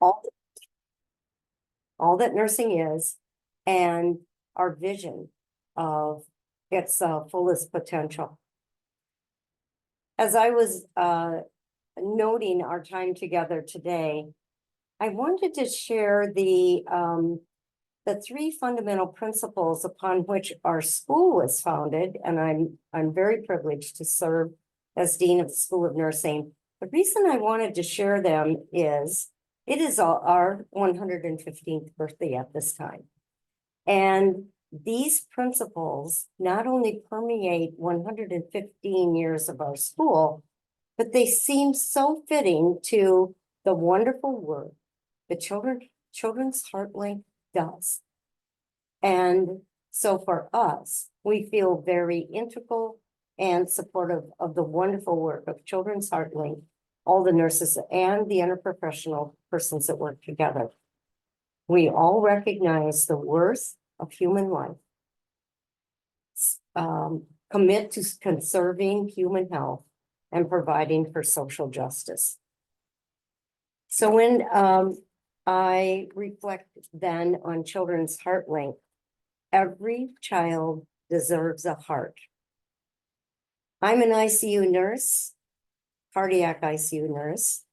all, all that nursing is, and our vision of its fullest potential. As I was noting our time together today, I wanted to share the three fundamental principles upon which our school was founded, and I'm very privileged to serve as Dean of the School of Nursing. The reason I wanted to share them is it is our 115th birthday at this time. And these principles not only permeate 115 years of our school, but they seem so fitting to the wonderful work the Children's HeartLink does. And so for us, we feel very integral and supportive of the wonderful work of Children's HeartLink, all the nurses and the interprofessional persons that work together. We all recognize the worth of human life, commit to conserving human health and providing for social justice. So when I reflect then on Children's HeartLink, every child deserves a heart. I'm an ICU nurse, cardiac ICU nurse,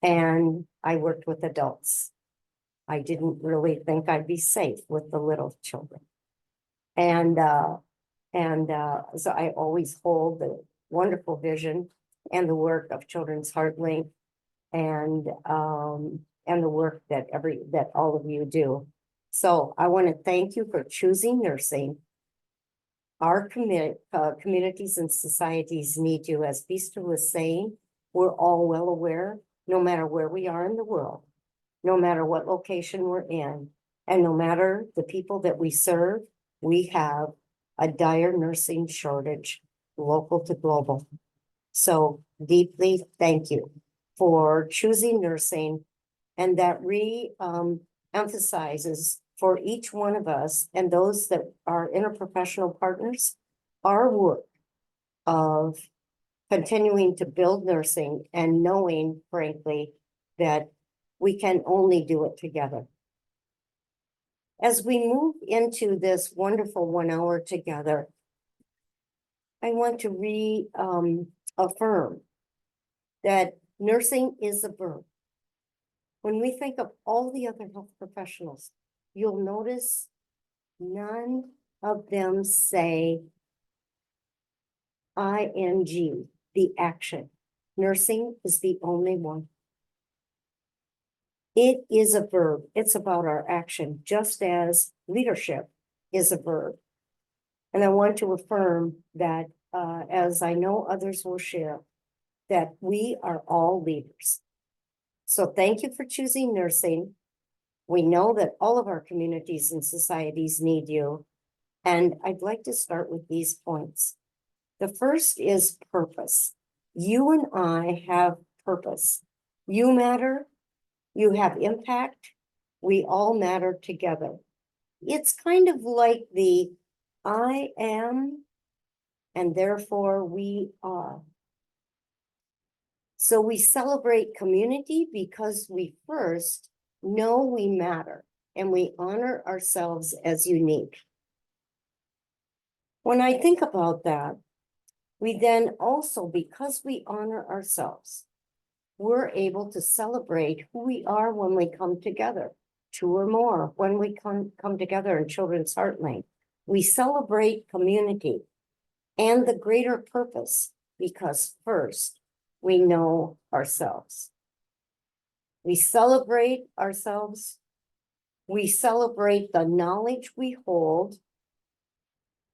and I worked with adults. I didn't really think I'd be safe with the little children. And so I always hold the wonderful vision and the work of Children's HeartLink and the work that all of you do. So I want to thank you for choosing nursing. Our communities and societies need you. As Fisk was saying, we're all well aware, no matter where we are in the world, no matter what location we're in, and no matter the people that we serve, we have a dire nursing shortage, local to global. So deeply thank you for choosing nursing, and that emphasizes for each one of us and those that are interprofessional partners, our work of continuing to build nursing and knowing, frankly, that we can only do it together. As we move into this wonderful 1 hour together, I want to reaffirm that nursing is a verb. When we think of all the other health professionals, you'll notice none of them say ing, the action. Nursing is the only one. It is a verb. It's about our action, just as leadership is a verb. And I want to affirm that, as I know others will share, that we are all leaders. So thank you for choosing nursing. We know that all of our communities and societies need you. And I'd like to start with these points. The first is purpose. You and I have purpose. You matter. You have impact. We all matter together. It's kind of like the I am, and therefore we are. So we celebrate community because we first know we matter and we honor ourselves as unique. When I think about that, we then also, because we honor ourselves, we're able to celebrate who we are when we come together, 2 or more, when we come together in Children's HeartLink. We celebrate community and the greater purpose because first, we know ourselves. We celebrate ourselves. We celebrate the knowledge we hold.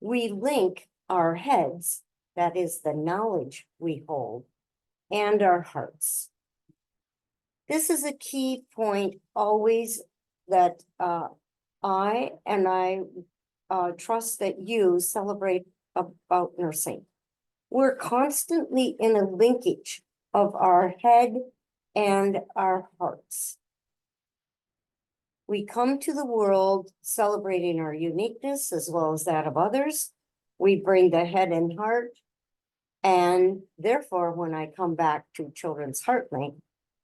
We link our heads, that is the knowledge we hold, and our hearts. This is a key point always that I trust that you celebrate about nursing. We're constantly in a linkage of our head and our hearts. We come to the world celebrating our uniqueness as well as that of others. We bring the head and heart. And therefore, when I come back to Children's HeartLink,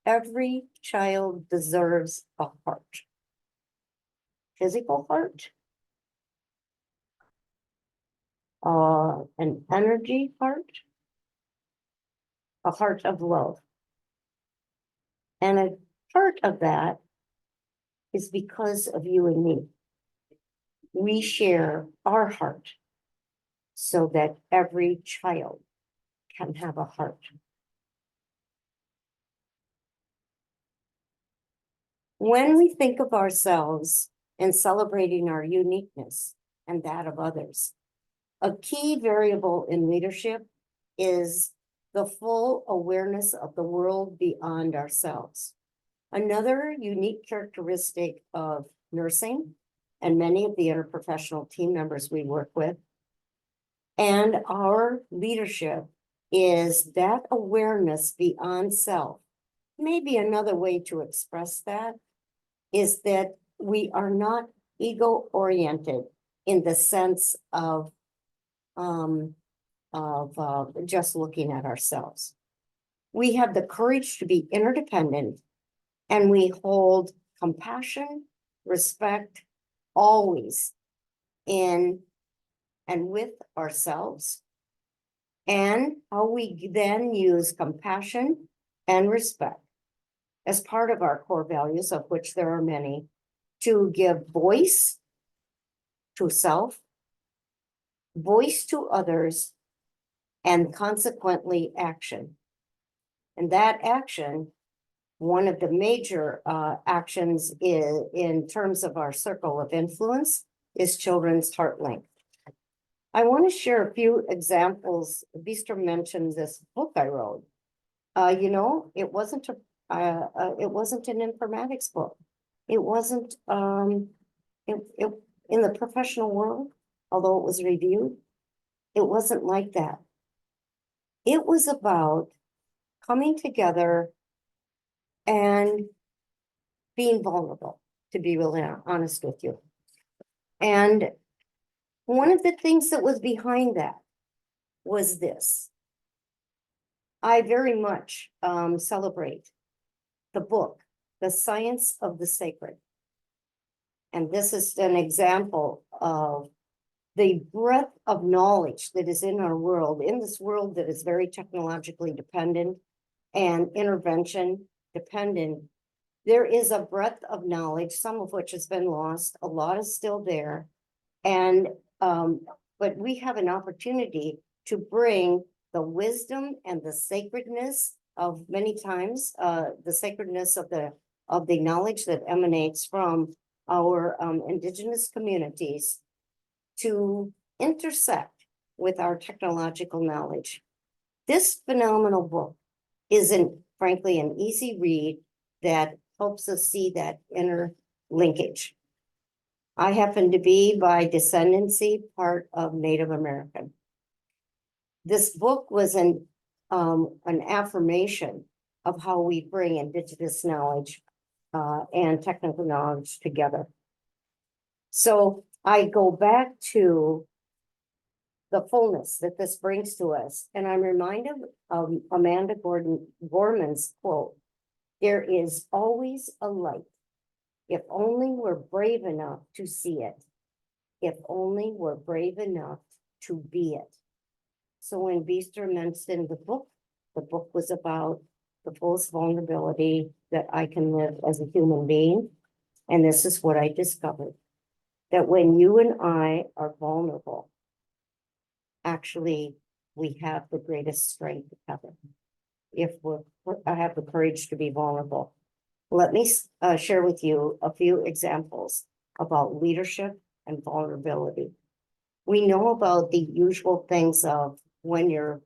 every child deserves a heart. Physical heart, an energy heart, a heart of love. And a part of that is because of you and me. We share our heart so that every child can have a heart. When we think of ourselves and celebrating our uniqueness and that of others, a key variable in leadership is the full awareness of the world beyond ourselves. Another unique characteristic of nursing and many of the interprofessional team members we work with and our leadership is that awareness beyond self. Maybe another way to express that is that we are not ego-oriented in the sense of just looking at ourselves. We have the courage to be interdependent, and we hold compassion, respect, always in and with ourselves, and how we then use compassion and respect as part of our core values, of which there are many, to give voice to self, voice to others, and consequently action. And that action, one of the major actions in terms of our circle of influence is children's HeartLink. I want to share a few examples. Beester mentioned this book I wrote. It wasn't an informatics book. It wasn't in the professional world, although it was reviewed. It wasn't like that. It was about coming together and being vulnerable, to be really honest with you. And one of the things that was behind that was this. I very much celebrate the book, The Science of the Sacred. And this is an example of the breadth of knowledge that is in our world, in this world that is very technologically dependent and intervention dependent. There is a breadth of knowledge, some of which has been lost. A lot is still there. And, but we have an opportunity to bring the wisdom and the sacredness of many times, the sacredness of the knowledge that emanates from our indigenous communities to intersect with our technological knowledge. This phenomenal book isn't, frankly, an easy read that helps us see that inner linkage. I happen to be, by descendancy, part of Native American. This book was an affirmation of how we bring indigenous knowledge and technical knowledge together. So I go back to the fullness that this brings to us. And I'm reminded of Amanda Gorman's quote, "There is always a light, if only we're brave enough to see it, if only we're brave enough to be it." So when Beester mentioned the book was about the fullest vulnerability that I can live as a human being. And this is what I discovered, that when you and I are vulnerable, actually, we have the greatest strength ever. If I have the courage to be vulnerable. Let me share with you a few examples about leadership and vulnerability. We know about the usual things of when you're,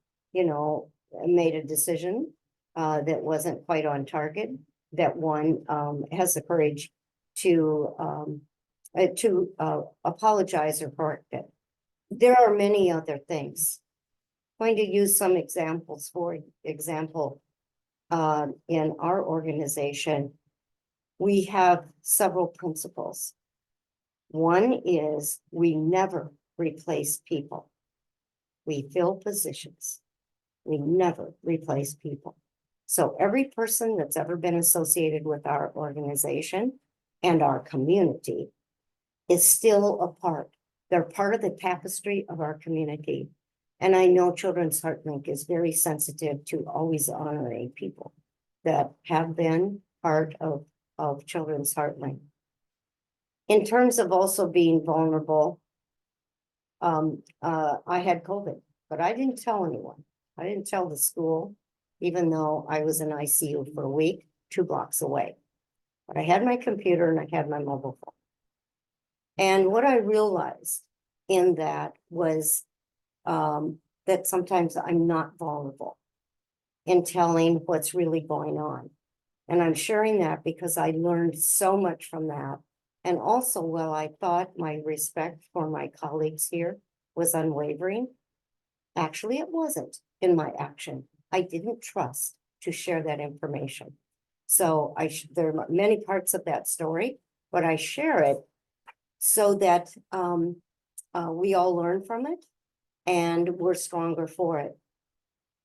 made a decision that wasn't quite on target, that one has the courage to apologize or correct it. There are many other things. I'm going to use some examples. For example, in our organization, we have several principles. One is we never replace people. We fill positions. We never replace people. So every person that's ever been associated with our organization and our community is still a part. They're part of the tapestry of our community. And I know Children's HeartLink is very sensitive to always honoring people that have been part of Children's HeartLink. In terms of also being vulnerable, I had COVID, but I didn't tell anyone. I didn't tell the school, even though I was in ICU for a week, 2 blocks away. But I had my computer and I had my mobile phone. And what I realized in that was that sometimes I'm not vulnerable in telling what's really going on. And I'm sharing that because I learned so much from that. And also, while I thought my respect for my colleagues here was unwavering, actually it wasn't in my action. I didn't trust to share that information. So there are many parts of that story, but I share it so that we all learn from it and we're stronger for it.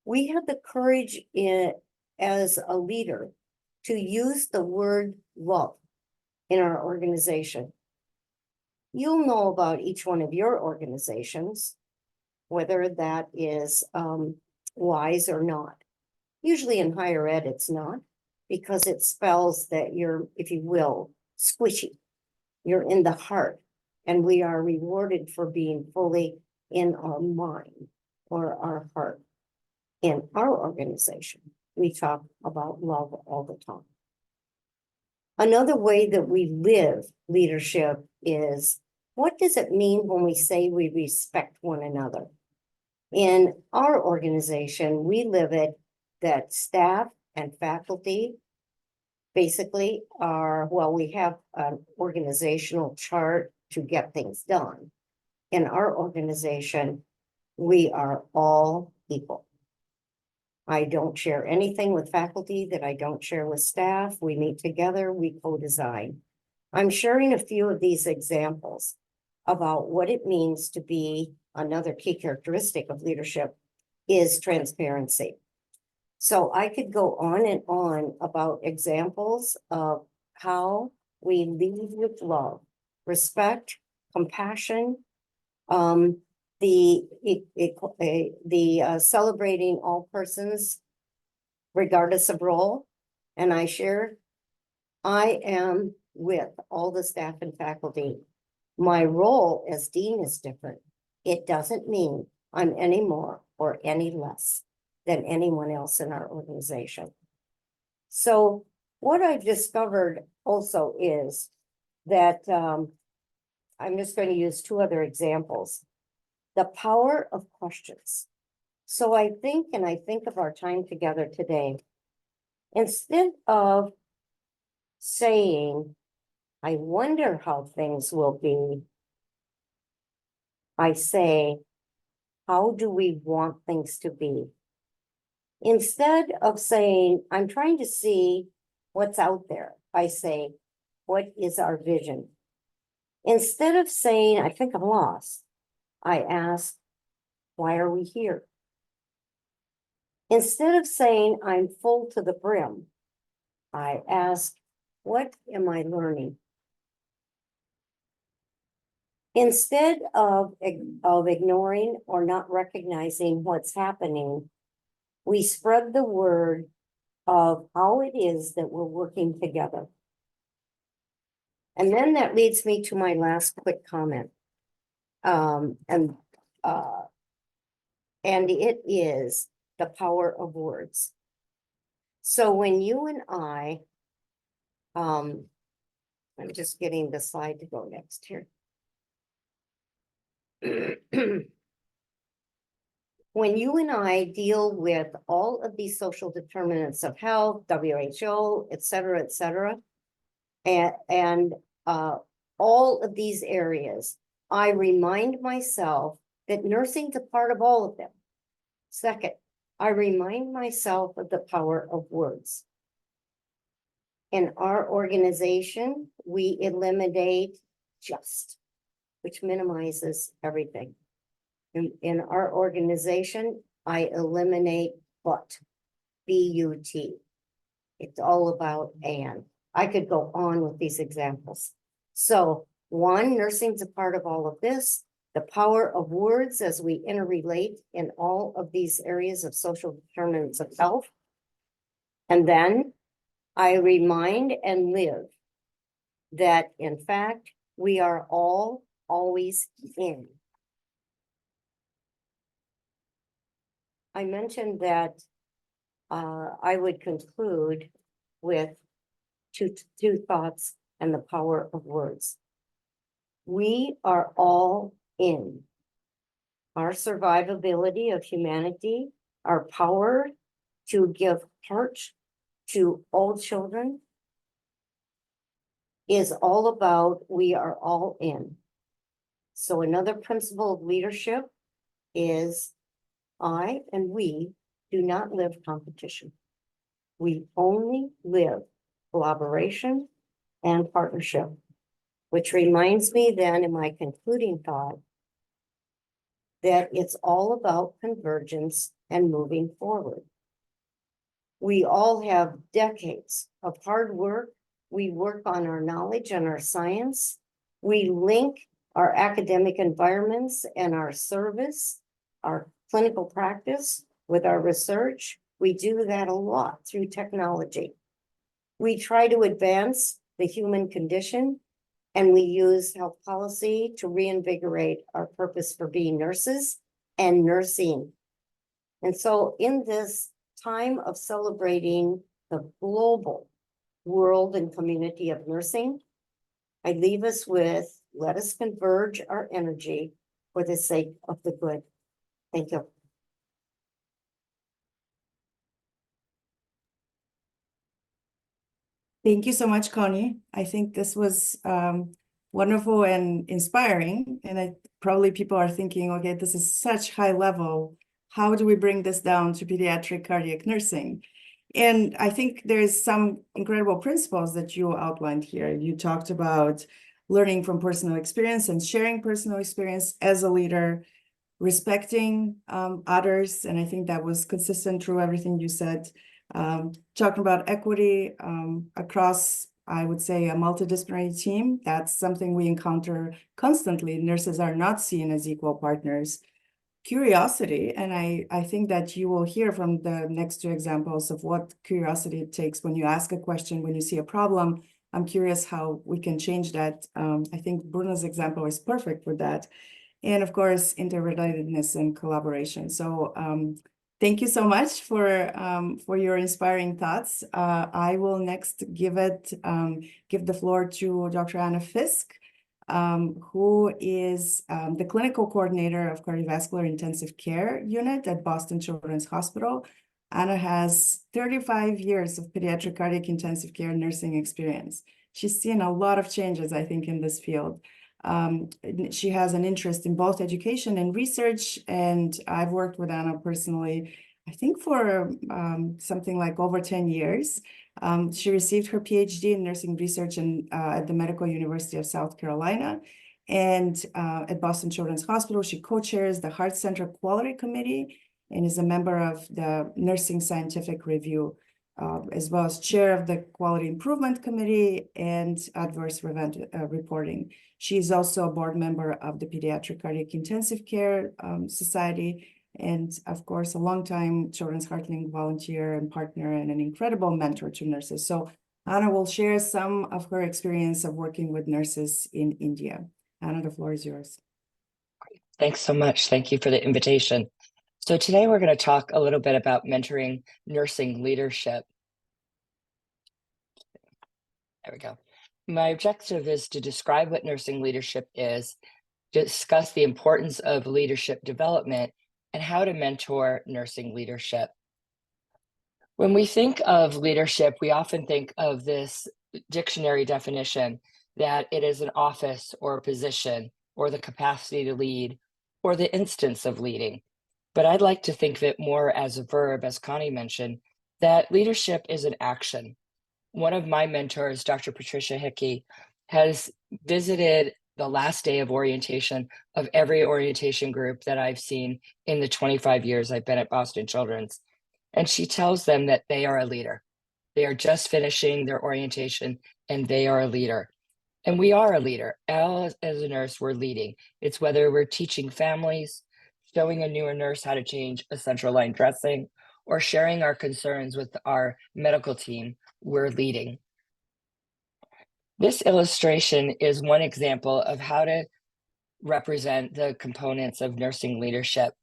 We have the courage as a leader to use the word love in our organization. You'll know about each one of your organizations, whether that is wise or not. Usually in higher ed, it's not, because it spells that you're, if you will, squishy. You're in the heart, and we are rewarded for being fully in our mind or our heart. In our organization, we talk about love all the time. Another way that we live leadership is, what does it mean when we say we respect one another? In our organization, we live it that staff and faculty basically are, well, we have an organizational chart to get things done. In our organization, we are all equal. I don't share anything with faculty that I don't share with staff. We meet together, we co-design. I'm sharing a few of these examples about what it means to be. Another key characteristic of leadership is transparency. So I could go on and on about examples of how we lead with love, respect, compassion, celebrating all persons regardless of role. And I share, I am with all the staff and faculty. My role as dean is different. It doesn't mean I'm any more or any less than anyone else in our organization. So what I've discovered also is that I'm just going to use 2 other examples. The power of questions. So I think of our time together today, instead of saying, I wonder how things will be, I say, how do we want things to be? Instead of saying, I'm trying to see what's out there, I say, what is our vision? Instead of saying, I think I'm lost, I ask, why are we here? Instead of saying, I'm full to the brim, I ask, what am I learning? Instead of ignoring or not recognizing what's happening, we spread the word of how it is that we're working together. And then that leads me to my last quick comment. And it is the power of words. So when you and I, I'm just getting the slide to go next here. When you and I deal with all of these social determinants of health, WHO, et cetera, and all of these areas, I remind myself that nursing is a part of all of them. Second, I remind myself of the power of words. In our organization, we eliminate just, which minimizes everything. In our organization, I eliminate but, B-U-T. It's all about and. I could go on with these examples. So one, nursing's a part of all of this. The power of words as we interrelate in all of these areas of social determinants of health. And then I remind and live that in fact, we are all always in. I mentioned that I would conclude with two thoughts and the power of words. We are all in. Our survivability of humanity, our power to give heart to all children is all about we are all in. So another principle of leadership is I and we do not live competition. We only live collaboration and partnership, which reminds me then in my concluding thought that it's all about convergence and moving forward. We all have decades of hard work. We work on our knowledge and our science. We link our academic environments and our service, our clinical practice with our research. We do that a lot through technology. We try to advance the human condition, and we use health policy to reinvigorate our purpose for being nurses and nursing. And so in this time of celebrating the global world and community of nursing, I leave us with, let us converge our energy for the sake of the good. Thank you. Thank you so much, Connie. I think this was wonderful and inspiring. And probably people are thinking, okay, this is such high level. How do we bring this down to pediatric cardiac nursing? And I think there's some incredible principles that you outlined here. You talked about learning from personal experience and sharing personal experience as a leader, respecting others. And I think that was consistent through everything you said. Talking about equity across, I would say, a multidisciplinary team. That's something we encounter constantly. Nurses are not seen as equal partners. Curiosity, and I think that you will hear from the next two examples of what curiosity it takes when you ask a question, when you see a problem. I'm curious how we can change that. I think Bruna's example is perfect for that. And of course, interrelatedness and collaboration. So thank you so much for your inspiring thoughts. I will next give the floor to Dr. Anna Fisk, who is the clinical coordinator of cardiovascular intensive care unit at Boston Children's Hospital. Anna has 35 years of pediatric cardiac intensive care nursing experience. She's seen a lot of changes, I think, in this field. She has an interest in both education and research, and I've worked with Anna personally, I think for something like over 10 years. She received her PhD in nursing research at the Medical University of South Carolina, and at Boston Children's Hospital, she co-chairs the Heart Center Quality Committee and is a member of the Nursing Scientific Review, as well as chair of the Quality Improvement Committee and Adverse Event Reporting. She is also a board member of the Pediatric Cardiac Intensive Care Society, and of course, a longtime Children's HeartLink volunteer and partner and an incredible mentor to nurses. So Anna will share some of her experience of working with nurses in India. Anna, the floor is yours. Thanks so much. Thank you for the invitation. So today we're going to talk a little bit about mentoring nursing leadership. There we go. My objective is to describe what nursing leadership is, discuss the importance of leadership development, and how to mentor nursing leadership. When we think of leadership, we often think of this dictionary definition that it is an office or a position or the capacity to lead or the instance of leading. But I'd like to think of it more as a verb, as Connie mentioned, that leadership is an action. One of my mentors, Dr. Patricia Hickey, has visited the last day of orientation of every orientation group that I've seen in the 25 years I've been at Boston Children's. and she tells them that they are a leader. They are just finishing their orientation and they are a leader. And we are a leader. As a nurse, we're leading. It's whether we're teaching families, showing a newer nurse how to change a central line dressing, or sharing our concerns with our medical team, we're leading. This illustration is one example of how to represent the components of nursing leadership.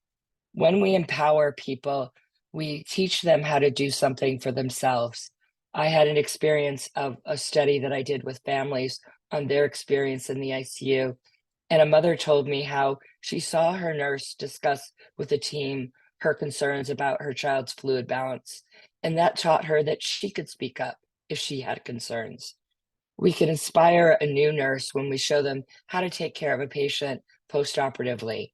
When we empower people, we teach them how to do something for themselves. I had an experience of a study that I did with families on their experience in the ICU. And a mother told me how she saw her nurse discuss with the team her concerns about her child's fluid balance. And that taught her that she could speak up if she had concerns. We can inspire a new nurse when we show them how to take care of a patient post-operatively.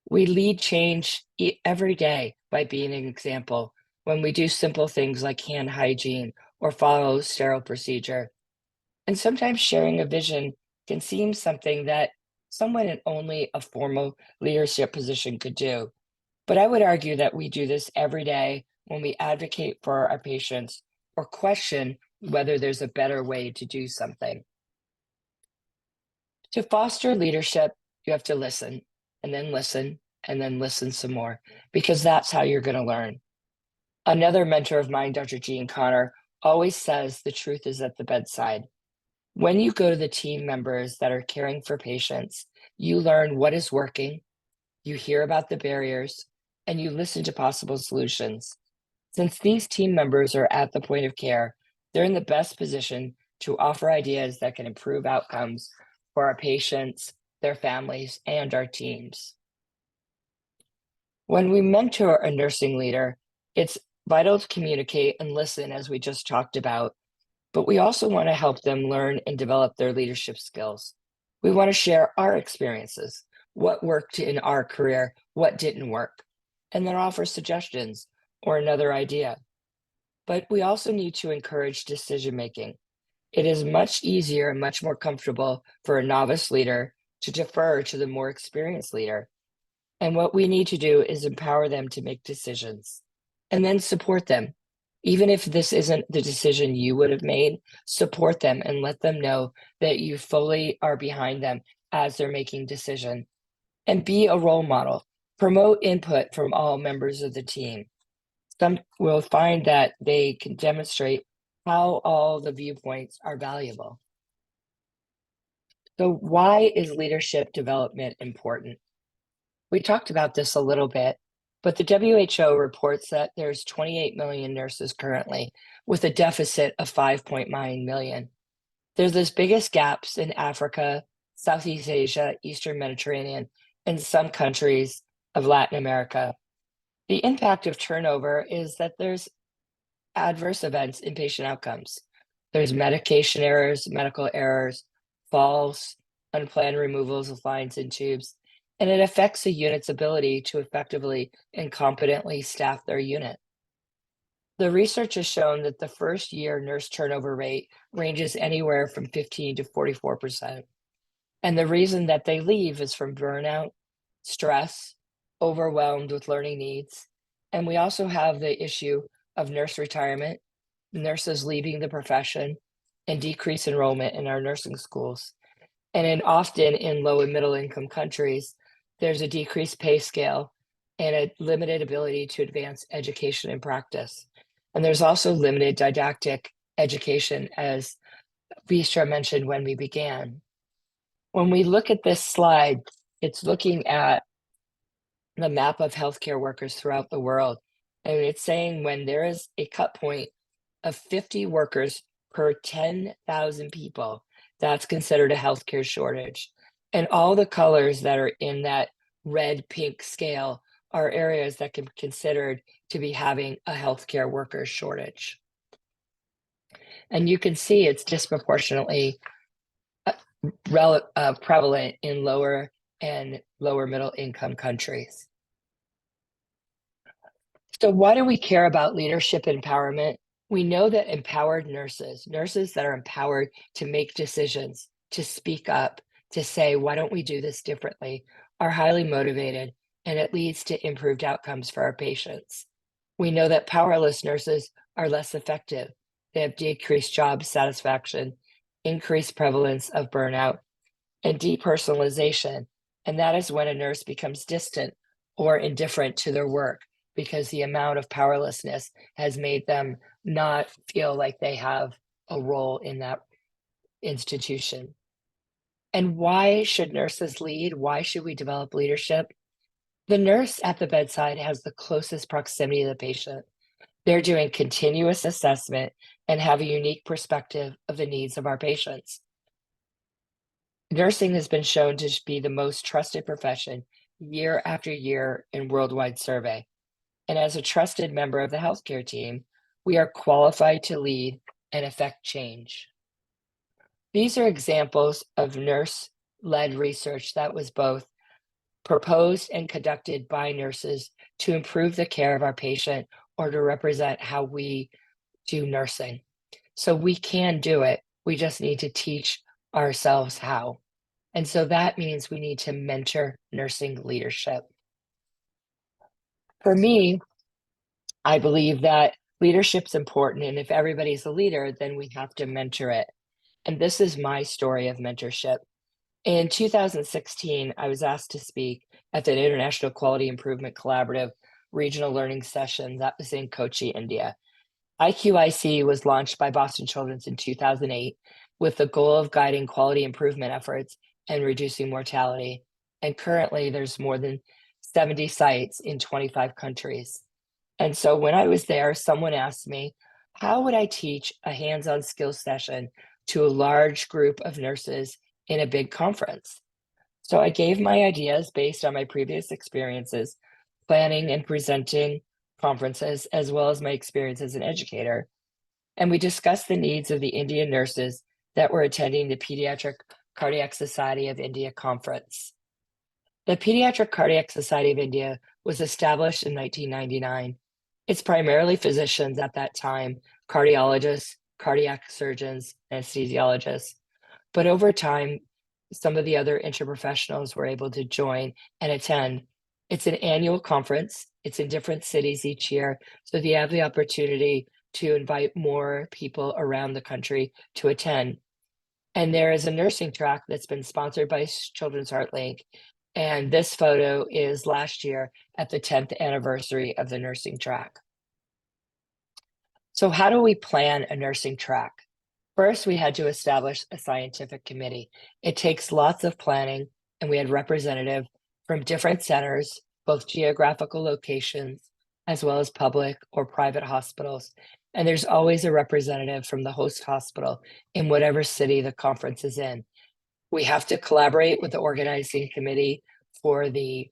We lead change every day by being an example when we do simple things like hand hygiene or follow sterile procedure. And sometimes sharing a vision can seem something that someone in only a formal leadership position could do. But I would argue that we do this every day when we advocate for our patients or question whether there's a better way to do something. To foster leadership, you have to listen, and then listen, and then listen some more, because that's how you're going to learn. Another mentor of mine, Dr. Jean Connor, always says the truth is at the bedside. When you go to the team members that are caring for patients, you learn what is working, you hear about the barriers, and you listen to possible solutions. Since these team members are at the point of care, they're in the best position to offer ideas that can improve outcomes for our patients, their families, and our teams. When we mentor a nursing leader, it's vital to communicate and listen, as we just talked about, but we also want to help them learn and develop their leadership skills. We want to share our experiences, what worked in our career, what didn't work, and then offer suggestions or another idea. But we also need to encourage decision-making. It is much easier and much more comfortable for a novice leader to defer to the more experienced leader. And what we need to do is empower them to make decisions and then support them. Even if this isn't the decision you would have made, support them and let them know that you fully are behind them as they're making decisions. And be a role model. Promote input from all members of the team. Some will find that they can demonstrate how all the viewpoints are valuable. So why is leadership development important? We talked about this a little bit, but the WHO reports that there's 28 million nurses currently, with a deficit of 5.9 million. There's the biggest gaps in Africa, Southeast Asia, Eastern Mediterranean, and some countries of Latin America. The impact of turnover is that there's adverse events in patient outcomes. There's medication errors, medical errors, falls, unplanned removals of lines and tubes, and it affects a unit's ability to effectively and competently staff their unit. The research has shown that the first year nurse turnover rate ranges anywhere from 15 to 44%. And the reason that they leave is from burnout, stress, overwhelmed with learning needs. And we also have the issue of nurse retirement, nurses leaving the profession, and decreased enrollment in our nursing schools. And often in low and middle income countries, there's a decreased pay scale and a limited ability to advance education and practice. And there's also limited didactic education, as Vistra mentioned when we began. When we look at this slide, it's looking at the map of healthcare workers throughout the world. And it's saying when there is a cut point of 50 workers per 10,000 people, that's considered a healthcare shortage. And all the colors that are in that red, pink scale are areas that can be considered to be having a healthcare worker shortage. And you can see it's disproportionately prevalent in lower and lower middle income countries. So why do we care about leadership empowerment? We know that empowered nurses that are empowered to make decisions, to speak up, to say, why don't we do this differently, are highly motivated, and it leads to improved outcomes for our patients. We know that powerless nurses are less effective. They have decreased job satisfaction, increased prevalence of burnout, and depersonalization. And that is when a nurse becomes distant or indifferent to their work because the amount of powerlessness has made them not feel like they have a role in that institution. And why should nurses lead? Why should we develop leadership? The nurse at the bedside has the closest proximity to the patient. They're doing continuous assessment and have a unique perspective of the needs of our patients. Nursing has been shown to be the most trusted profession year after year in worldwide survey. And as a trusted member of the healthcare team, we are qualified to lead and affect change. These are examples of nurse-led research that was both proposed and conducted by nurses to improve the care of our patient or to represent how we do nursing. So we can do it. We just need to teach ourselves how. And so that means we need to mentor nursing leadership. For me, I believe that leadership's important. And if everybody's a leader, then we have to mentor it. And this is my story of mentorship. In 2016, I was asked to speak at the International Quality Improvement Collaborative Regional Learning Session that was in Kochi, India. IQIC was launched by Boston Children's in 2008 with the goal of guiding quality improvement efforts and reducing mortality. And currently there's more than 70 sites in 25 countries. And so when I was there, someone asked me, how would I teach a hands-on skills session to a large group of nurses in a big conference? So I gave my ideas based on my previous experiences, planning and presenting conferences, as well as my experience as an educator. And we discussed the needs of the Indian nurses that were attending the Pediatric Cardiac Society of India conference. The Pediatric Cardiac Society of India was established in 1999. It's primarily physicians at that time, cardiologists, cardiac surgeons, anesthesiologists. But over time, some of the other interprofessionals were able to join and attend. It's an annual conference. It's in different cities each year. So you have the opportunity to invite more people around the country to attend. And there is a nursing track that's been sponsored by Children's HeartLink. And this photo is last year at the 10th anniversary of the nursing track. So how do we plan a nursing track? First, we had to establish a scientific committee. It takes lots of planning, and we had representatives from different centers, both geographical locations, as well as public or private hospitals. And there's always a representative from the host hospital in whatever city the conference is in. We have to collaborate with the organizing committee for the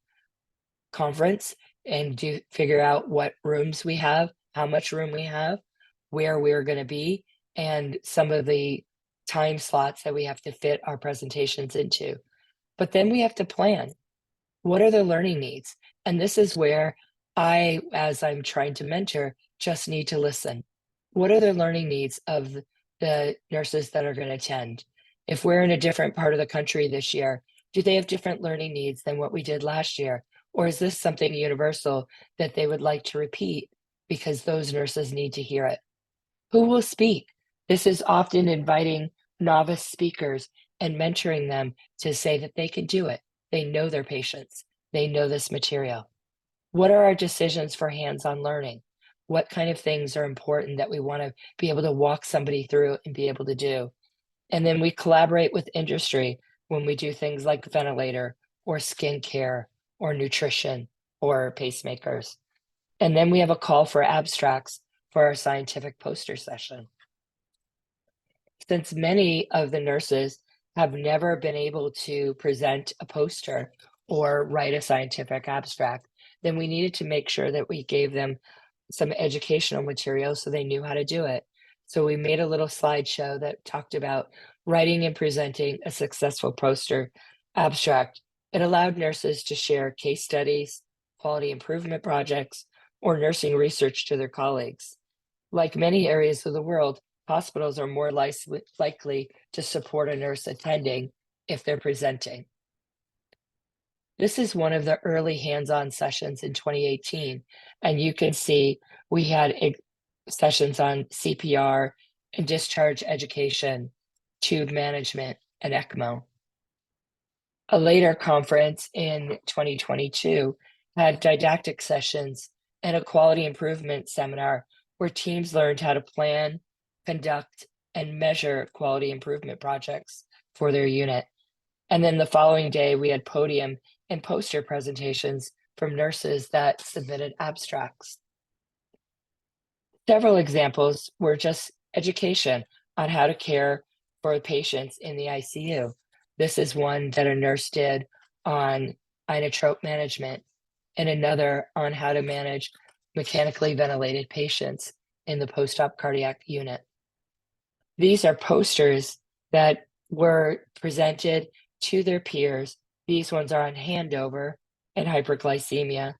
conference and figure out what rooms we have, how much room we have, where we're going to be, and some of the time slots that we have to fit our presentations into. But then we have to plan. What are the learning needs? And this is where I, as I'm trying to mentor, just need to listen. What are the learning needs of the nurses that are going to attend? If we're in a different part of the country this year, do they have different learning needs than what we did last year? Or is this something universal that they would like to repeat because those nurses need to hear it? Who will speak? This is often inviting novice speakers and mentoring them to say that they can do it. They know their patients. They know this material. What are our decisions for hands-on learning? What kind of things are important that we want to be able to walk somebody through and be able to do? And then we collaborate with industry when we do things like ventilator or skincare or nutrition or pacemakers. And then we have a call for abstracts for our scientific poster session. Since many of the nurses have never been able to present a poster or write a scientific abstract, then we needed to make sure that we gave them some educational material so they knew how to do it. So we made a little slideshow that talked about writing and presenting a successful poster abstract. It allowed nurses to share case studies, quality improvement projects, or nursing research to their colleagues. Like many areas of the world, hospitals are more likely to support a nurse attending if they're presenting. This is one of the early hands-on sessions in 2018, and you can see we had sessions on CPR and discharge education, tube management, and ECMO. A later conference in 2022 had didactic sessions and a quality improvement seminar where teams learned how to plan, conduct, and measure quality improvement projects for their unit. And then the following day, we had podium and poster presentations from nurses that submitted abstracts. Several examples were just education on how to care for patients in the ICU. This is one that a nurse did on inotrope management, and another on how to manage mechanically ventilated patients in the post-op cardiac unit. These are posters that were presented to their peers. These ones are on handover and hyperglycemia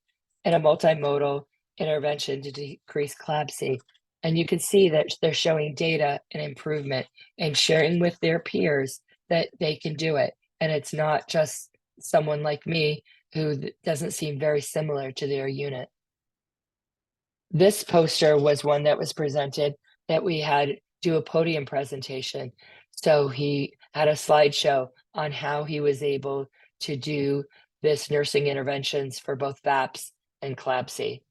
and a multimodal intervention to decrease CLABSI. And you can see that they're showing data and improvement and sharing with their peers that they can do it. And it's not just someone like me who doesn't seem very similar to their unit. This poster was one that was presented that we had do a podium presentation. So he had a slideshow on how he was able to do this nursing interventions for both VAPS and CLABSI.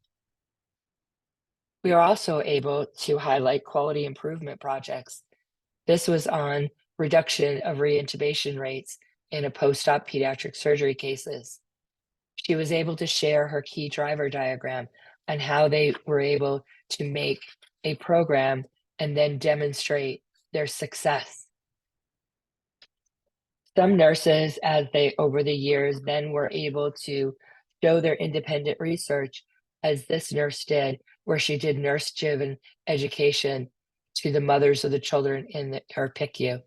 We are also able to highlight quality improvement projects. This was on reduction of reintubation rates in a post-op pediatric surgery cases. She was able to share her key driver diagram and how they were able to make a program and then demonstrate their success. Some nurses, as they over the years, then were able to show their independent research, as this nurse did, where she did nurse-driven education to the mothers of the children in her PICU.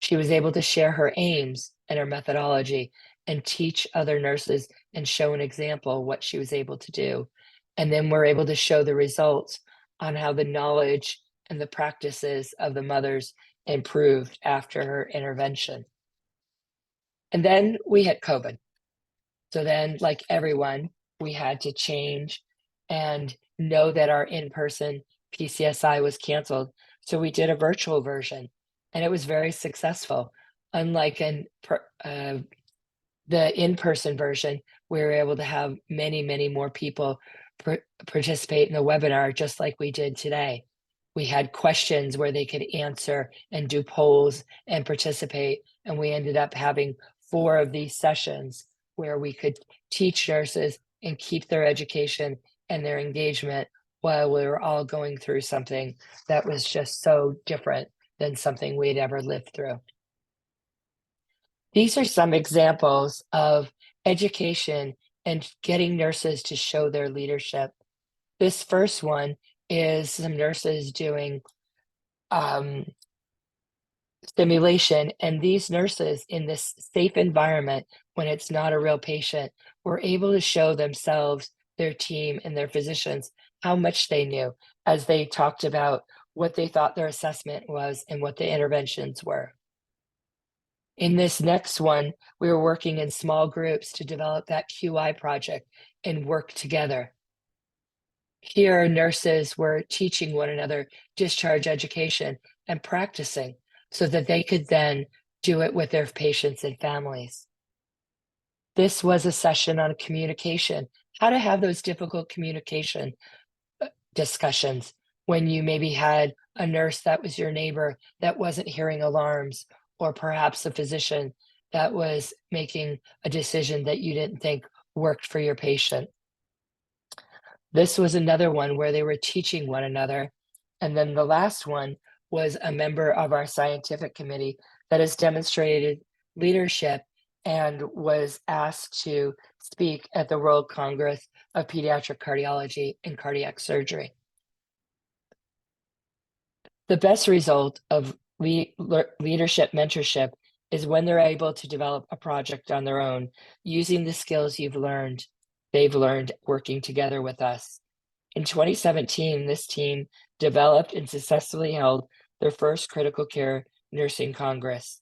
She was able to share her aims and her methodology and teach other nurses and show an example of what she was able to do. And then we're able to show the results on how the knowledge and the practices of the mothers improved after her intervention. And then we had COVID. So then, like everyone, we had to change and know that our in-person PCSI was canceled. So we did a virtual version, and it was very successful. Unlike the in-person version, we were able to have many, many more people participate in the webinar, just like we did today. We had questions where they could answer and do polls and participate. And we ended up having 4 of these sessions where we could teach nurses and keep their education and their engagement while we were all going through something that was just so different than something we'd ever lived through. These are some examples of education and getting nurses to show their leadership. This first one is some nurses doing stimulation, and these nurses in this safe environment, when it's not a real patient, were able to show themselves, their team, and their physicians how much they knew as they talked about what they thought their assessment was and what the interventions were. In this next one, we were working in small groups to develop that QI project and work together. Here, nurses were teaching one another discharge education and practicing so that they could then do it with their patients and families. This was a session on communication, how to have those difficult communication discussions when you maybe had a nurse that was your neighbor that wasn't hearing alarms, or perhaps a physician that was making a decision that you didn't think worked for your patient. This was another one where they were teaching one another. And then the last one was a member of our scientific committee that has demonstrated leadership and was asked to speak at the World Congress of Pediatric Cardiology and Cardiac Surgery. The best result of leadership mentorship is when they're able to develop a project on their own using the skills they've learned working together with us. In 2017, this team developed and successfully held their first critical care nursing congress.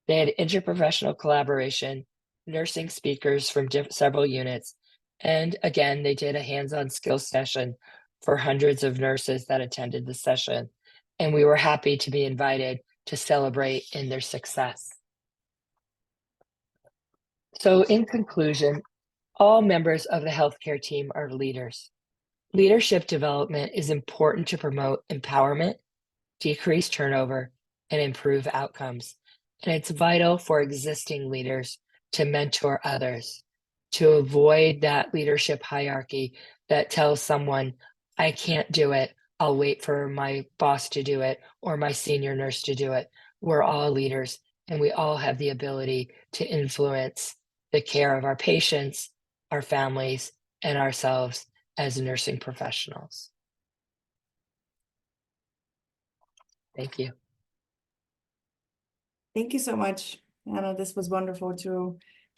They had interprofessional collaboration, nursing speakers from several units. And again, they did a hands-on skills session for hundreds of nurses that attended the session. And we were happy to be invited to celebrate in their success. So in conclusion, all members of the healthcare team are leaders. Leadership development is important to promote empowerment, decrease turnover, and improve outcomes. And it's vital for existing leaders to mentor others, to avoid that leadership hierarchy that tells someone, I can't do it, I'll wait for my boss to do it or my senior nurse to do it. We're all leaders, and we all have the ability to influence the care of our patients, our families, and ourselves as nursing professionals. Thank you. Thank you so much, Anna. This was wonderful to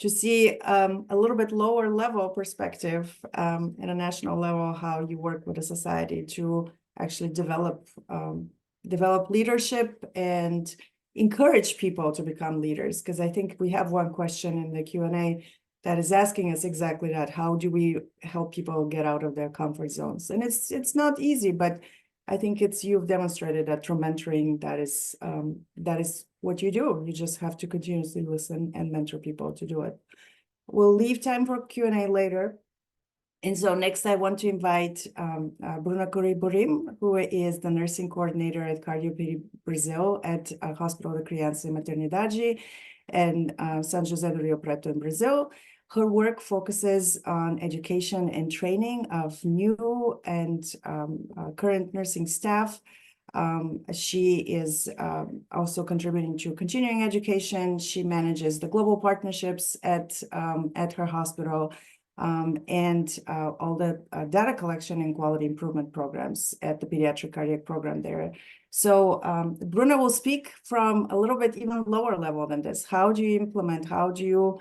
see a little bit lower level perspective at a national level, how you work with a society to actually develop leadership and encourage people to become leaders. Because I think we have one question in the Q&A that is asking us exactly that. How do we help people get out of their comfort zones? And it's not easy, but I think you've demonstrated that through mentoring, that is what you do. You just have to continuously listen and mentor people to do it. We'll leave time for Q&A later. And so next I want to invite Bruna Cury Borim, who is the nursing coordinator at CardioPedBrazil at Hospital de Criança e Maternidade and São José do Rio Preto in Brazil. Her work focuses on education and training of new and current nursing staff. She is also contributing to continuing education. She manages the global partnerships at her hospital and all the data collection and quality improvement programs at the Pediatric Cardiac Program there. So Bruna will speak from a little bit even lower level than this. How do you implement, how do you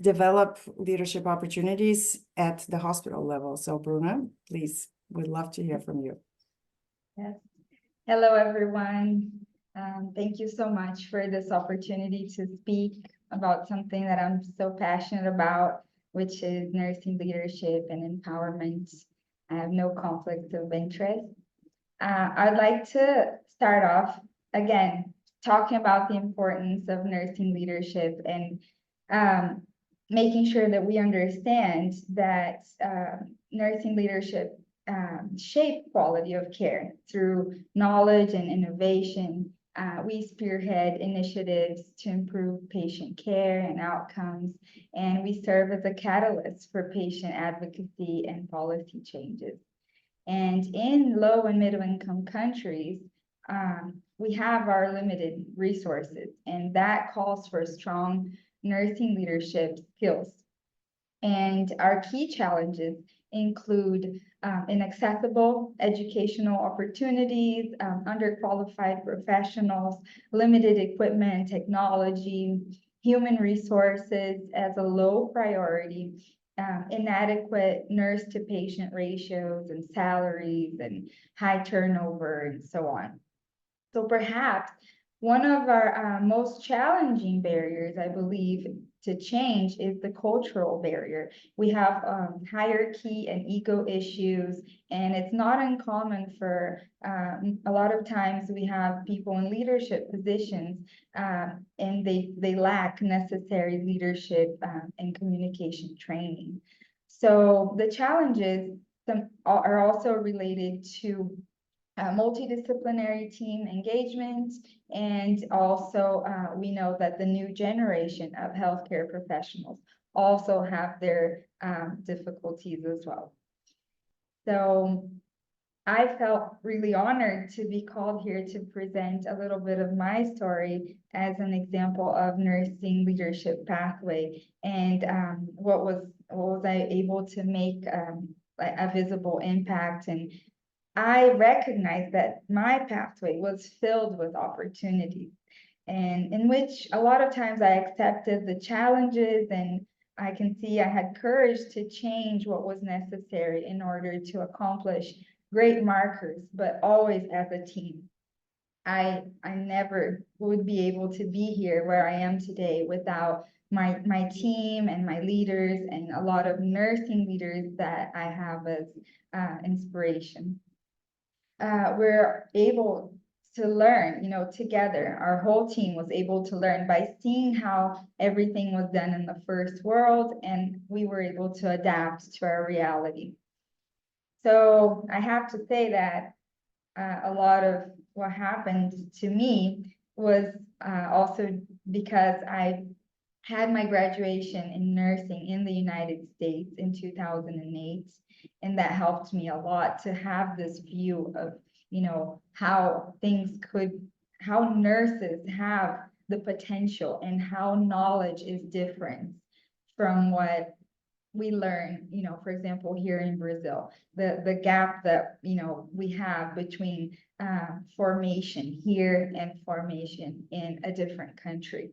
develop leadership opportunities at the hospital level? So Bruna, please, we'd love to hear from you. Yes. Hello, everyone. Thank you so much for this opportunity to speak about something that I'm so passionate about, which is nursing leadership and empowerment. I have no conflict of interest. I'd like to start off, again, talking about the importance of nursing leadership and making sure that we understand that nursing leadership shape quality of care through knowledge and innovation. We spearhead initiatives to improve patient care and outcomes, and we serve as a catalyst for patient advocacy and policy changes. And in low and middle income countries, we have our limited resources, and that calls for strong nursing leadership skills. And our key challenges include inaccessible educational opportunities, underqualified professionals, limited equipment and technology, human resources as a low priority, inadequate nurse-to-patient ratios and salaries and high turnover and so on. So perhaps one of our most challenging barriers, I believe, to change is the cultural barrier. We have hierarchy and ego issues, and it's not uncommon for a lot of times we have people in leadership positions and they lack necessary leadership and communication training. So the challenges are also related to multidisciplinary team engagement, and also we know that the new generation of healthcare professionals also have their difficulties as well. So I felt really honored to be called here to present a little bit of my story as an example of nursing leadership pathway, and what was I able to make a visible impact. And I recognized that my pathway was filled with opportunities, and in which a lot of times I accepted the challenges, and I can see I had courage to change what was necessary in order to accomplish great markers, but always as a team. I never would be able to be here where I am today without my team and my leaders and a lot of nursing leaders that I have as inspiration. We're able to learn, together. Our whole team was able to learn by seeing how everything was done in the first world, and we were able to adapt to our reality. So I have to say that a lot of what happened to me was also because I had my graduation in nursing in the United States in 2008. And that helped me a lot to have this view of, how how nurses have the potential and how knowledge is different from what we learn, for example, here in Brazil, the gap that, we have between formation here and formation in a different country.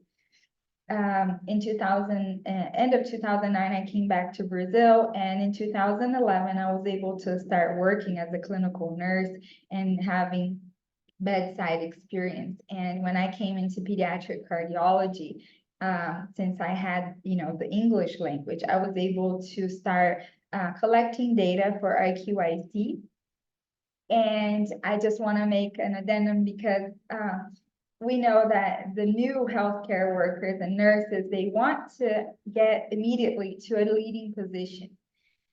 In 2000, end of 2009, I came back to Brazil, and in 2011, I was able to start working as a clinical nurse and having bedside experience. And when I came into pediatric cardiology, since I had, the English language, I was able to start collecting data for IQIC. And I just want to make an addendum because we know that the new healthcare workers and nurses, they want to get immediately to a leading position.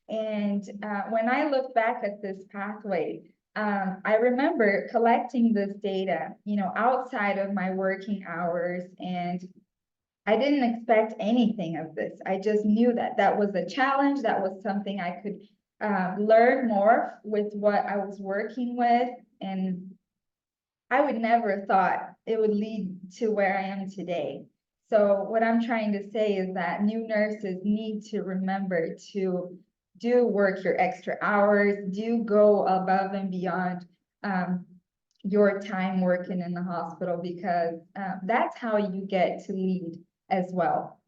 And when I look back at this pathway, I remember collecting this data, outside of my working hours, and I didn't expect anything of this. I just knew that that was a challenge, that was something I could learn more with what I was working with, and I would never thought it would lead to where I am today. So what I'm trying to say is that new nurses need to remember to do work your extra hours, do go above and beyond your time working in the hospital, because that's how you get to lead as well.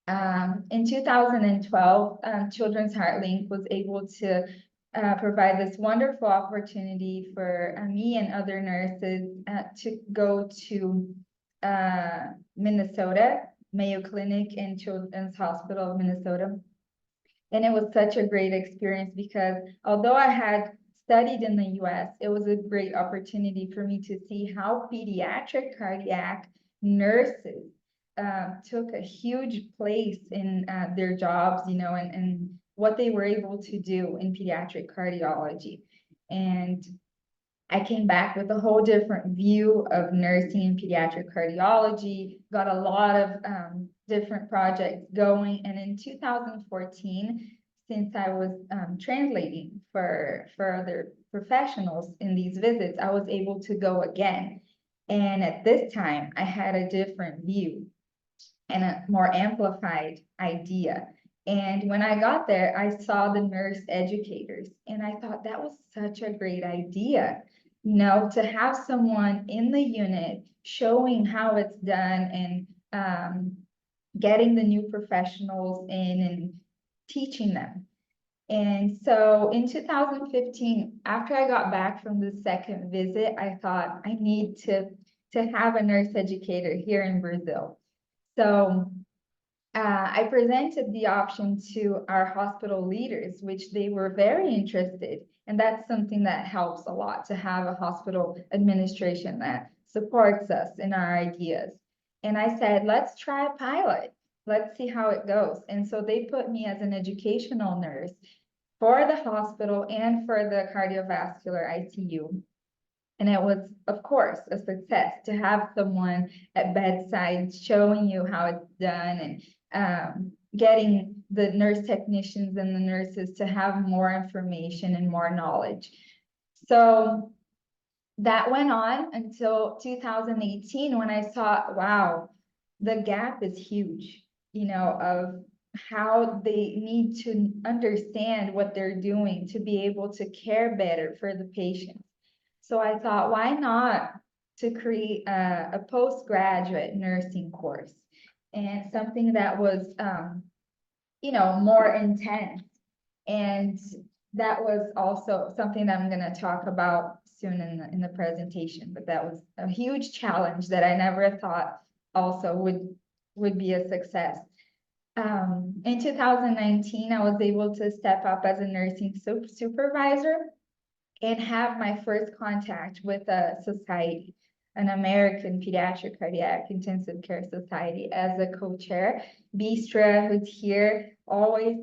In 2012, Children's HeartLink was able to provide this wonderful opportunity for me and other nurses to go to Minnesota, Mayo Clinic and Children's Hospital of Minnesota. And it was such a great experience because although I had studied in the US, it was a great opportunity for me to see how pediatric cardiac nurses took a huge place in their jobs, and what they were able to do in pediatric cardiology. And I came back with a whole different view of nursing in pediatric cardiology, got a lot of different projects going. And in 2014, since I was translating for other professionals in these visits, I was able to go again. And at this time, I had a different view and a more amplified idea. And when I got there, I saw the nurse educators, and I thought that was such a great idea, to have someone in the unit showing how it's done and getting the new professionals in and teaching them. And so in 2015, after I got back from the second visit, I thought I need to have a nurse educator here in Brazil. So I presented the option to our hospital leaders, which they were very interested. And that's something that helps a lot, to have a hospital administration that supports us in our ideas. And I said, let's try a pilot. Let's see how it goes. And so they put me as an educational nurse for the hospital and for the cardiovascular ICU. And it was, of course, a success to have someone at bedside showing you how it's done, and getting the nurse technicians and the nurses to have more information and more knowledge. So that went on until 2018, when I saw, wow, the gap is huge, of how they need to understand what they're doing to be able to care better for the patients. So I thought, why not to create a postgraduate nursing course, and something that was, more intense. And that was also something that I'm going to talk about soon in the presentation. But that was a huge challenge that I never thought also would be a success. In 2019, I was able to step up as a nursing supervisor and have my first contact with a society, an American Pediatric Cardiac Intensive Care Society, as a co-chair. Bistra, who's here, always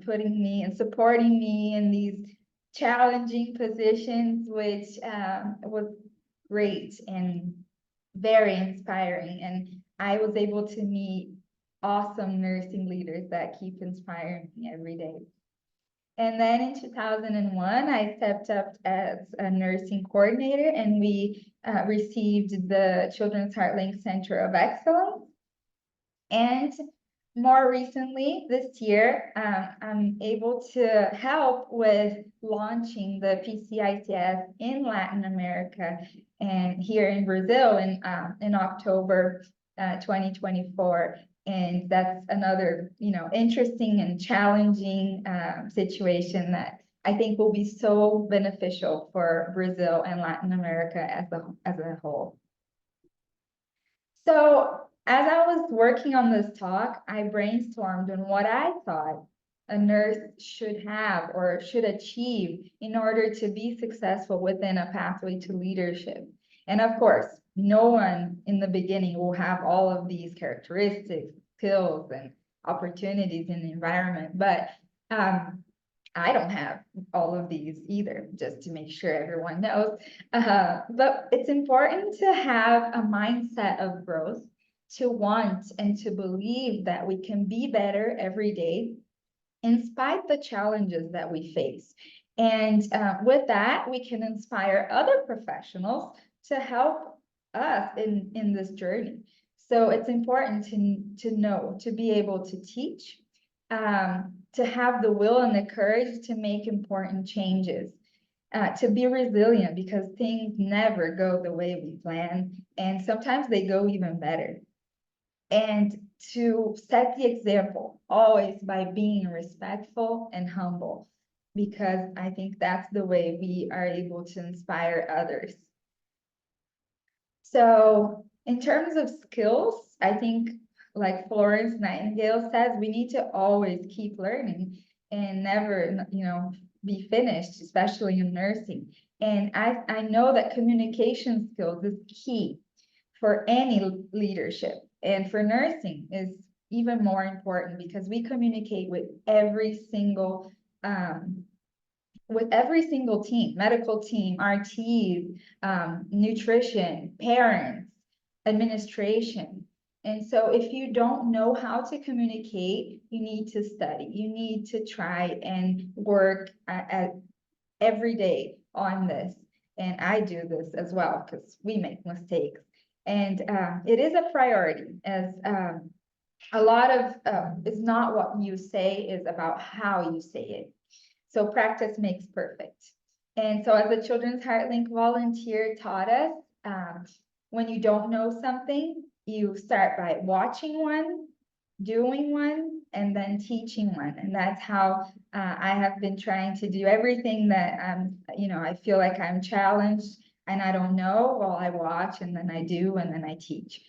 putting me and supporting me in these challenging positions, which was great and very inspiring. And I was able to meet awesome nursing leaders that keep inspiring me every day. And then in 2001, I stepped up as a nursing coordinator, and we received the Children's HeartLink Center of Excellence. And more recently, this year, I'm able to help with launching the PCICS in Latin America and here in Brazil in October 2024. And that's another, interesting and challenging situation that I think will be so beneficial for Brazil and Latin America as a whole. So as I was working on this talk, I brainstormed on what I thought a nurse should have or should achieve in order to be successful within a pathway to leadership. And of course, no one in the beginning will have all of these characteristics, skills, and opportunities in the environment, but I don't have all of these either, just to make sure everyone knows. But it's important to have a mindset of growth, to want and to believe that we can be better every day, in spite of the challenges that we face. And with that, we can inspire other professionals to help us in this journey. So it's important to know, to be able to teach, to have the will and the courage to make important changes, to be resilient, because things never go the way we plan, and sometimes they go even better. And to set the example always by being respectful and humble, because I think that's the way we are able to inspire others. So in terms of skills, I think, like Florence Nightingale says, we need to always keep learning and never, be finished, especially in nursing. And I know that communication skills is key for any leadership, and for nursing is even more important, because we communicate with every single team, medical team, RTs, nutrition, parents, administration. And so if you don't know how to communicate, you need to study, you need to try and work at every day on this. And I do this as well, because we make mistakes. And it is a priority, as a lot of it's not what you say, is about how you say it. So practice makes perfect. And so as a Children's HeartLink volunteer taught us, when you don't know something, you start by watching one, doing one, and then teaching one. And that's how I have been trying to do everything that I feel like I'm challenged and I don't know. Well, I watch, and then I do, and then I teach.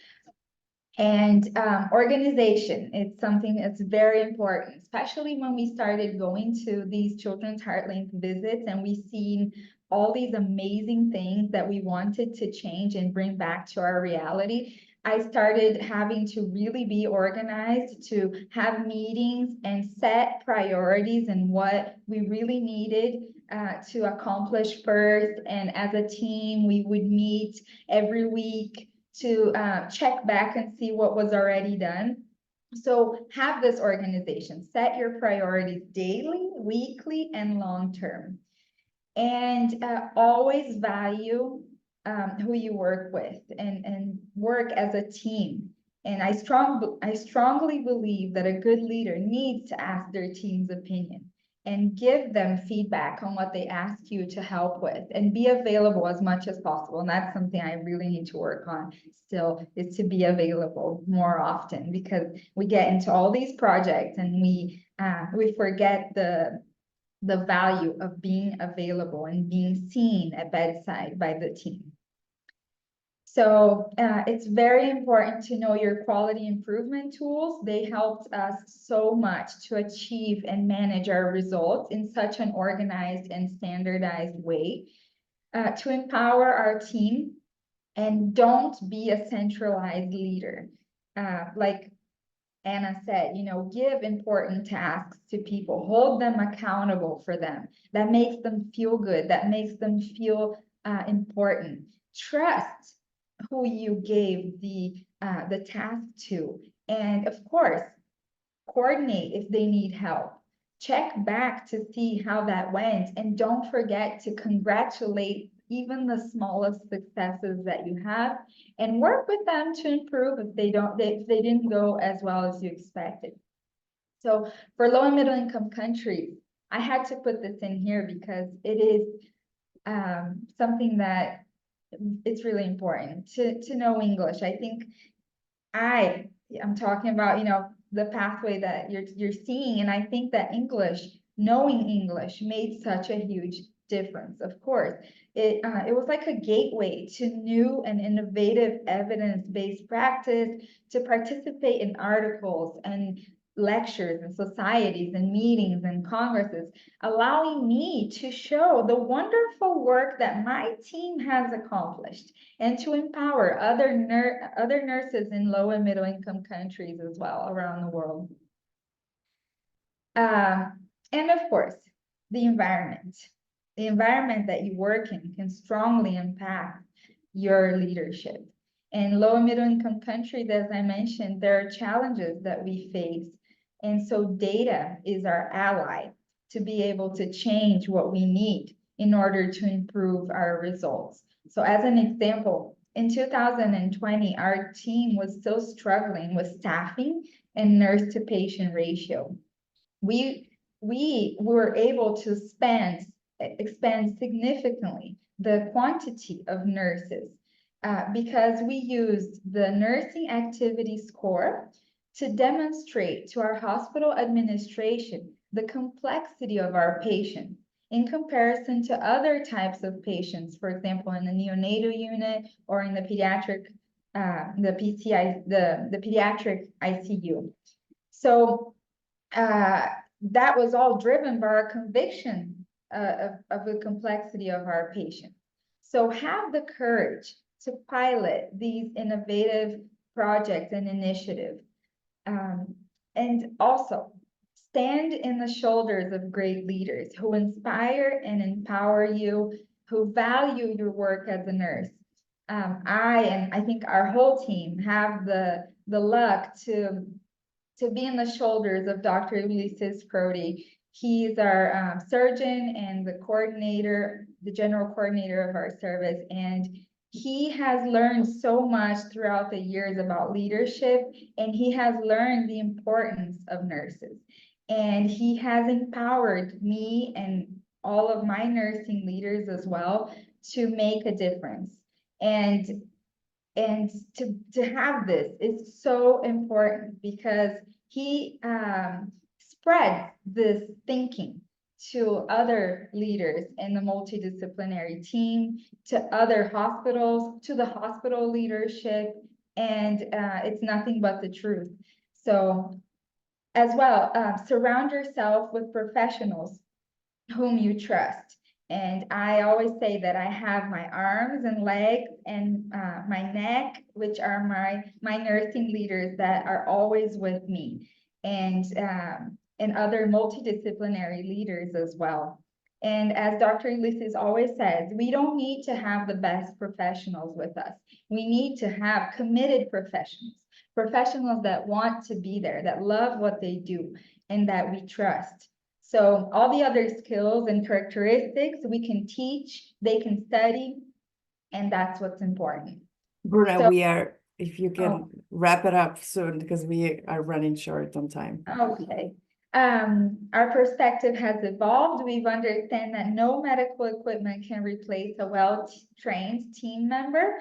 And organization, it's something that's very important, especially when we started going to these Children's HeartLink visits, and we've seen all these amazing things that we wanted to change and bring back to our reality. I started having to really be organized, to have meetings and set priorities and what we really needed to accomplish first. And as a team, we would meet every week to check back and see what was already done. So have this organization, set your priorities daily, weekly, and long-term. And always value who you work with, and work as a team. And I strongly believe that a good leader needs to ask their team's opinion and give them feedback on what they ask you to help with, and be available as much as possible. And that's something I really need to work on still, is to be available more often, because we get into all these projects and we forget the value of being available and being seen at bedside by the team. So it's very important to know your quality improvement tools. They helped us so much to achieve and manage our results in such an organized and standardized way, to empower our team, and don't be a centralized leader. Like Anna said, give important tasks to people, hold them accountable for them. That makes them feel good, that makes them feel important. Trust who you gave the task to, and of course, coordinate if they need help. Check back to see how that went, and don't forget to congratulate even the smallest successes that you have, and work with them to improve if they didn't go as well as you expected. So for low and middle income countries, I had to put this in here because it is something that it's really important to know English. I think I'm talking about, the pathway that you're seeing, and I think that knowing English made such a huge difference. Of course, it was like a gateway to new and innovative evidence-based practice, to participate in articles and lectures and societies and meetings and congresses, allowing me to show the wonderful work that my team has accomplished, and to empower other nurses in low and middle income countries as well around the world. And of course, the environment that you work in can strongly impact your leadership. In low and middle income countries, as I mentioned, there are challenges that we face. And so data is our ally to be able to change what we need in order to improve our results. So as an example, in 2020, our team was still struggling with staffing and nurse to patient ratio. We were able to expand significantly the quantity of nurses because we used the nursing activity score to demonstrate to our hospital administration the complexity of our patients in comparison to other types of patients, for example, in the neonatal unit or in the pediatric, the pediatric ICU. So that was all driven by our conviction of the complexity of our patients. So have the courage to pilot these innovative projects and initiatives. And also stand in the shoulders of great leaders who inspire and empower you, who value your work as a nurse. I think our whole team have the luck to be in the shoulders of Dr. Ulysses Crody. He's our surgeon and the general coordinator of our service. And he has learned so much throughout the years about leadership, and he has learned the importance of nurses. And he has empowered me and all of my nursing leaders as well to make a difference. And to have this is so important because he spread this thinking to other leaders in the multidisciplinary team, to other hospitals, to the hospital leadership, and it's nothing but the truth. So as well, surround yourself with professionals whom you trust. And I always say that I have my arms and legs and my neck, which are my nursing leaders that are always with me, and other multidisciplinary leaders as well. And as Dr. Ulysses always says, we don't need to have the best professionals with us. We need to have committed professionals that want to be there, that love what they do, and that we trust. So all the other skills and characteristics we can teach, they can study, and that's what's important. Bruna, So, if you can wrap it up soon because we are running short on time. Okay. Our perspective has evolved. We've understand that no medical equipment can replace a well-trained team member.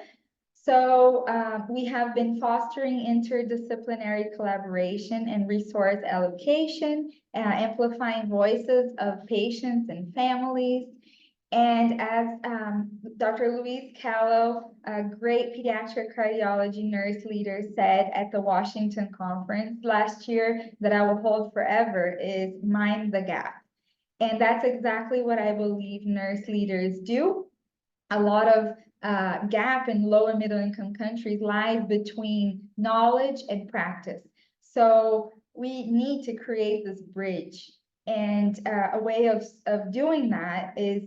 So we have been fostering interdisciplinary collaboration and resource allocation, amplifying voices of patients and families. And as Dr. Louise Callow, a great pediatric cardiology nurse leader, said at the Washington conference last year that I will hold forever, is mind the gap. And that's exactly what I believe nurse leaders do. A lot of gap in low and middle income countries lies between knowledge and practice. So we need to create this bridge. And a way of doing that is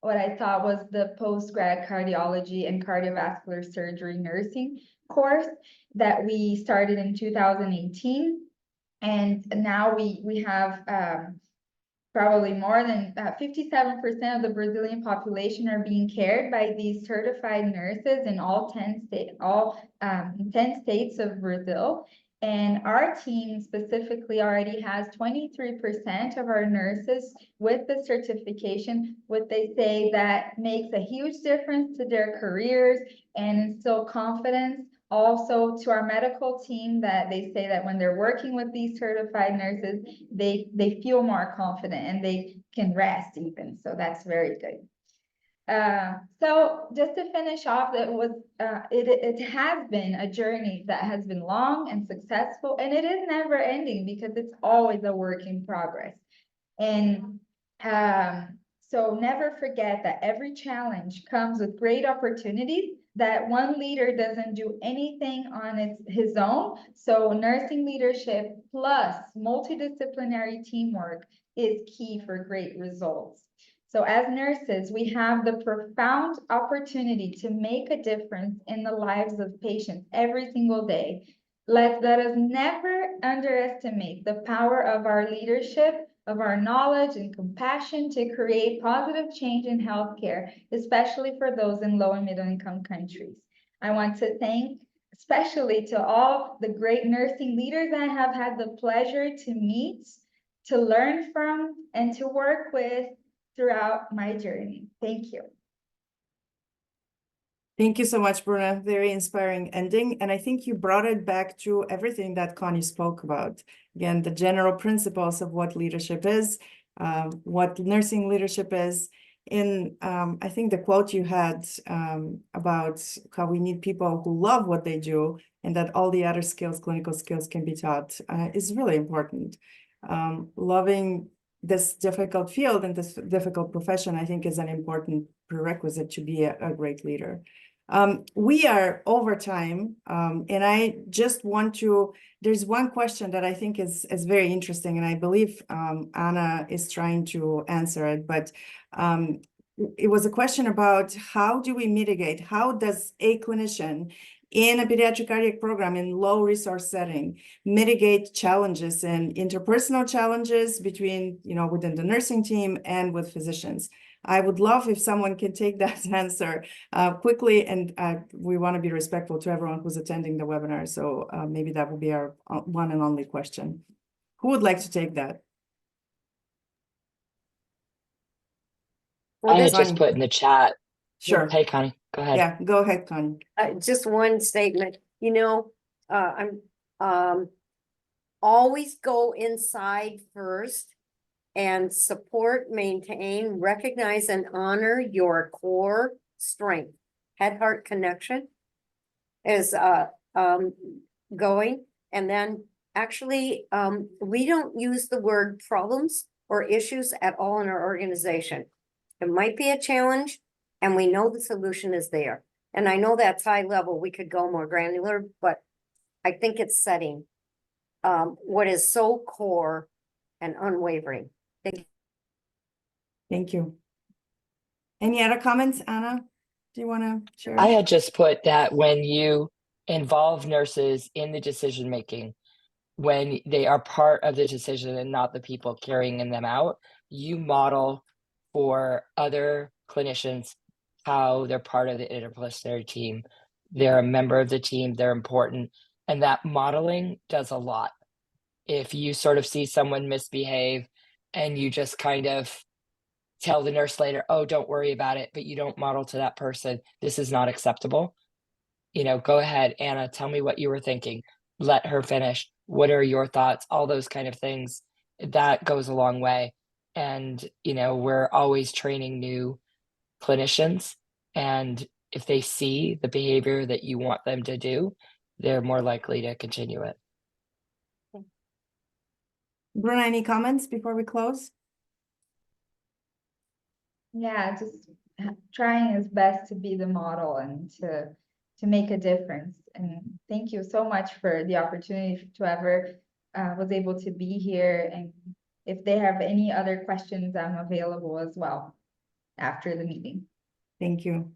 what I thought was the post-grad cardiology and cardiovascular surgery nursing course that we started in 2018. And now we have probably more than 57% of the Brazilian population are being cared by these certified nurses in all 10 states of Brazil. And our team specifically already has 23% of our nurses with the certification, what they say that makes a huge difference to their careers and instill confidence. Also to our medical team, that they say that when they're working with these certified nurses, they feel more confident and they can rest even. So that's very good. So just to finish off, it has been a journey that has been long and successful, and it is never ending because it's always a work in progress. And so never forget that every challenge comes with great opportunities, that one leader doesn't do anything on his own. So nursing leadership plus multidisciplinary teamwork is key for great results. So as nurses, we have the profound opportunity to make a difference in the lives of patients every single day. Let us never underestimate the power of our leadership, of our knowledge and compassion to create positive change in healthcare, especially for those in low and middle income countries. I want to thank especially to all the great nursing leaders I have had the pleasure to meet, to learn from, and to work with throughout my journey. Thank you. Thank you so much, Bruna. Very inspiring ending. And I think you brought it back to everything that Connie spoke about. Again, the general principles of what leadership is, what nursing leadership is. In, I think the quote you had about how we need people who love what they do and that all the other skills, clinical skills, can be taught is really important. Loving this difficult field and this difficult profession, I think, is an important prerequisite to be a great leader. We are over time, and I just want to, there's one question that I think is very interesting, and I believe Anna is trying to answer it, but it was a question about how do we mitigate, how does a clinician in a pediatric cardiac program in low resource setting mitigate challenges and interpersonal challenges between, within the nursing team and with physicians. I would love if someone can take that answer quickly, and we want to be respectful to everyone who's attending the webinar, so maybe that will be our one and only question. Who would like to take that? Well, I had this, just put in the chat. Sure. Hey, Connie, go ahead. Yeah, go ahead, Connie. just one statement, I'm always go inside first and support, maintain, recognize, and honor your core strength. Head-heart connection is going, and then actually we don't use the word problems or issues at all in our organization. It might be a challenge, and we know the solution is there. And I know that's high level, we could go more granular, but I think it's setting what is so core and unwavering. Thank you. Any other comments, Anna? Do you want to share? I had just put that when you involve nurses in the decision making, when they are part of the decision and not the people carrying them out, you model for other clinicians how they're part of the interdisciplinary team. They're a member of the team, they're important, and that modeling does a lot. If you sort of see someone misbehave and you just kind of tell the nurse later, oh, don't worry about it, but you don't model to that person, this is not acceptable. Go ahead, Anna, tell me what you were thinking. Let her finish. What are your thoughts? All those kind of things. That goes a long way. And, we're always training new clinicians. And if they see the behavior that you want them to do, they're more likely to continue it. Bruna, any comments before we close? Yeah, just trying his best to be the model and to make a difference. And thank you so much for the opportunity to ever was able to be here. And if they have any other questions, I'm available as well after the meeting. Thank you.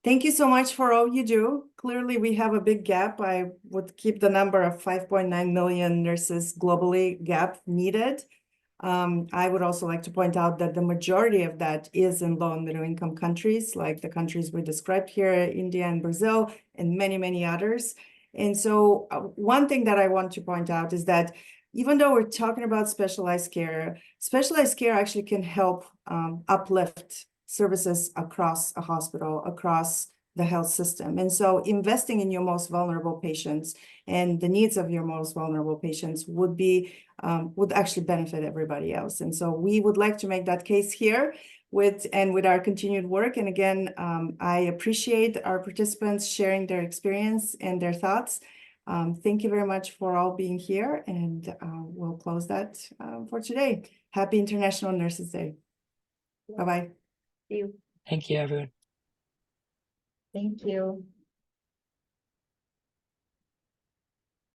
Thank you so much for all you do. Clearly, we have a big gap. I would keep the number of 5.9 million nurses globally gap needed. I would also like to point out that the majority of that is in low and middle income countries, like the countries we described here, India and Brazil, and many, many others. And so one thing that I want to point out is that even though we're talking about specialized care actually can help uplift services across a hospital, across the health system. And so investing in your most vulnerable patients and the needs of your most vulnerable patients would actually benefit everybody else. And so we would like to make that case here with our continued work. And again, I appreciate our participants sharing their experience and their thoughts. Thank you very much for all being here, and we'll close that for today. Happy International Nurses Day. Bye-bye. You. Thank you, everyone. Thank you.